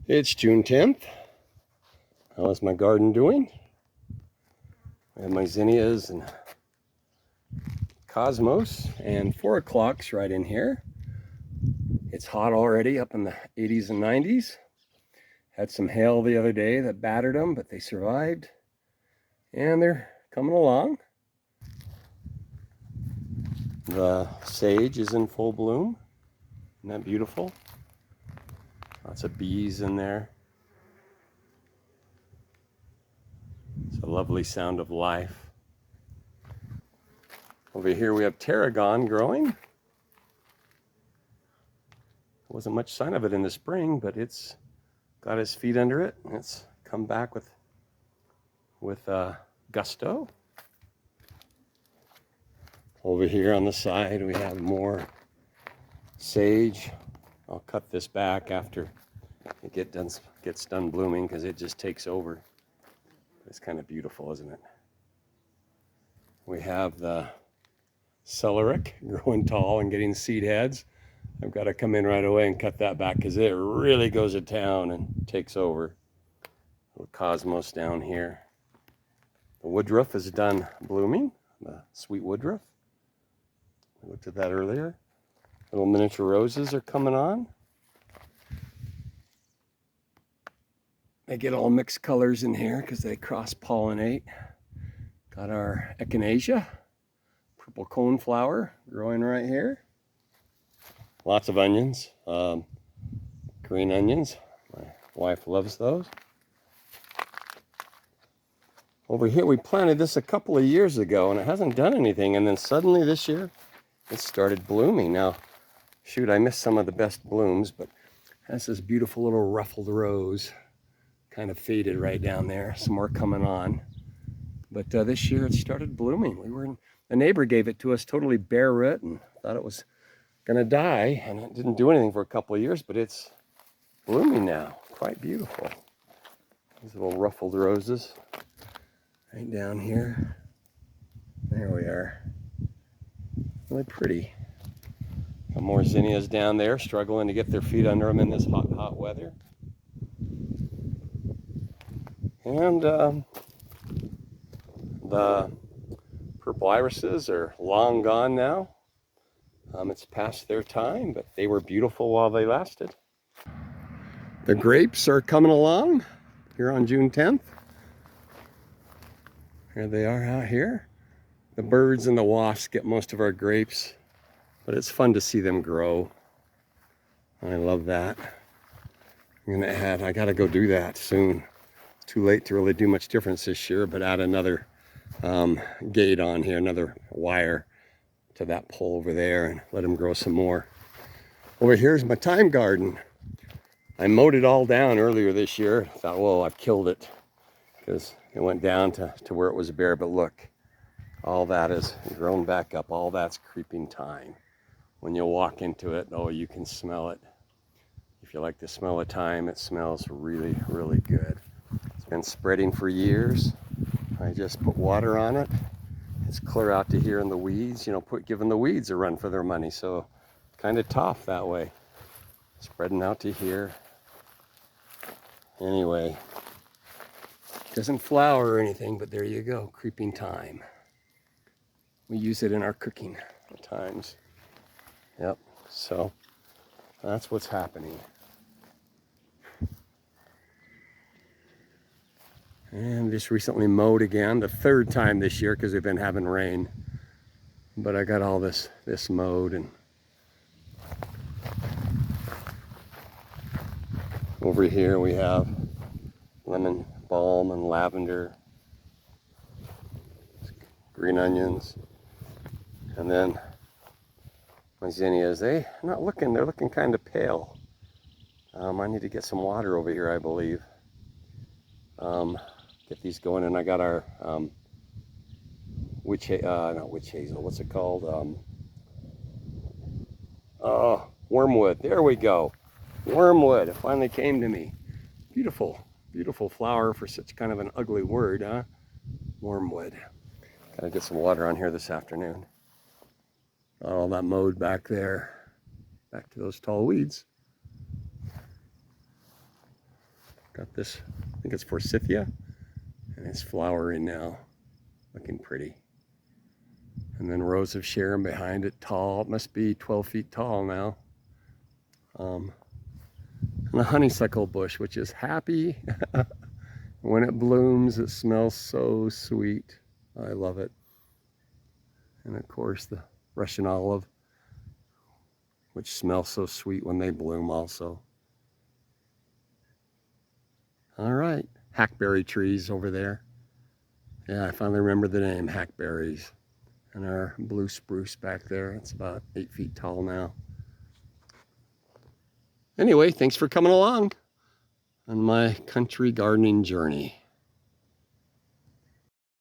It's June 10th. How is my garden doing? I have my zinnias and cosmos, and 4 o'clock's right in here. It's hot already, up in the 80s and 90s. Had some hail the other day that battered them, but they survived. And they're coming along. The sage is in full bloom. Isn't that beautiful? Lots of bees in there. It's a lovely sound of life. Over here we have tarragon growing. Wasn't much sign of it in the spring, but it's got its feet under it. And it's come back with gusto. Over here on the side we have more sage. I'll cut this back after it gets done blooming because it just takes over. It's kind of beautiful, isn't it? We have the celeriac growing tall and getting seed heads. I've got to come in right away and cut that back because it really goes to town and takes over. Little cosmos down here. The woodruff is done blooming, the sweet woodruff. I looked at that earlier. Little miniature roses are coming on. They get all mixed colors in here because they cross-pollinate. Got our echinacea, purple coneflower growing right here. Lots of onions, green onions. My wife loves those. Over here we planted this a couple of years ago and it hasn't done anything, and then suddenly this year it started blooming. Now, shoot, I missed some of the best blooms, but it has this beautiful little ruffled rose. Kind of faded right down there. Some more coming on. But this year it started blooming. The neighbor gave it to us totally bare root and thought it was gonna die, and it didn't do anything for a couple of years, but it's blooming now. Quite beautiful. These little ruffled roses right down here. There we are. Really pretty. Got more zinnias down there struggling to get their feet under them in this hot weather. And the purple irises are long gone now. It's past their time, but they were beautiful while they lasted. The grapes are coming along here on June 10th. Here they are out here. The birds and the wasps get most of our grapes, but it's fun to see them grow. I love that. I gotta go do that soon. Too late to really do much difference this year, but add another gate on here, another wire to that pole over there, and let them grow some more. Over here's my thyme garden. I mowed it all down earlier this year. Thought, whoa, I've killed it, because it went down to where it was bare. But look, all that is grown back up. All that's creeping thyme. When you walk into it, oh, you can smell it. If you like the smell of thyme, it smells really, really good. It's been spreading for years. I just put water on it. It's clear out to here in the weeds, giving the weeds a run for their money. So kind of tough that way. Spreading out to here. Anyway, doesn't flower or anything, but there you go, creeping thyme. We use it in our cooking at times. Yep, so that's what's happening. And just recently mowed again, the 3rd time this year because we've been having rain. But I got all this mowed, and over here we have lemon balm and lavender, green onions, and then my zinnias. They're looking kind of pale. I need to get some water over here, I believe. Get these going, and I got our not witch hazel, what's it called? Wormwood. There we go. Wormwood. It finally came to me. Beautiful, beautiful flower for such kind of an ugly word, huh? Wormwood. Gotta get some water on here this afternoon. All that mowed back there. Back to those tall weeds. Got this, I think it's forsythia, and it's flowering now, looking pretty. And then rows of Sharon behind it, tall. It must be 12 feet tall now. And a honeysuckle bush, which is happy. When it blooms, it smells so sweet. I love it. And of course, the Russian olive, which smells so sweet when they bloom also. All right, hackberry trees over there. Yeah, I finally remember the name, hackberries. And our blue spruce back there, it's about 8 feet tall now. Anyway, thanks for coming along on my country gardening journey.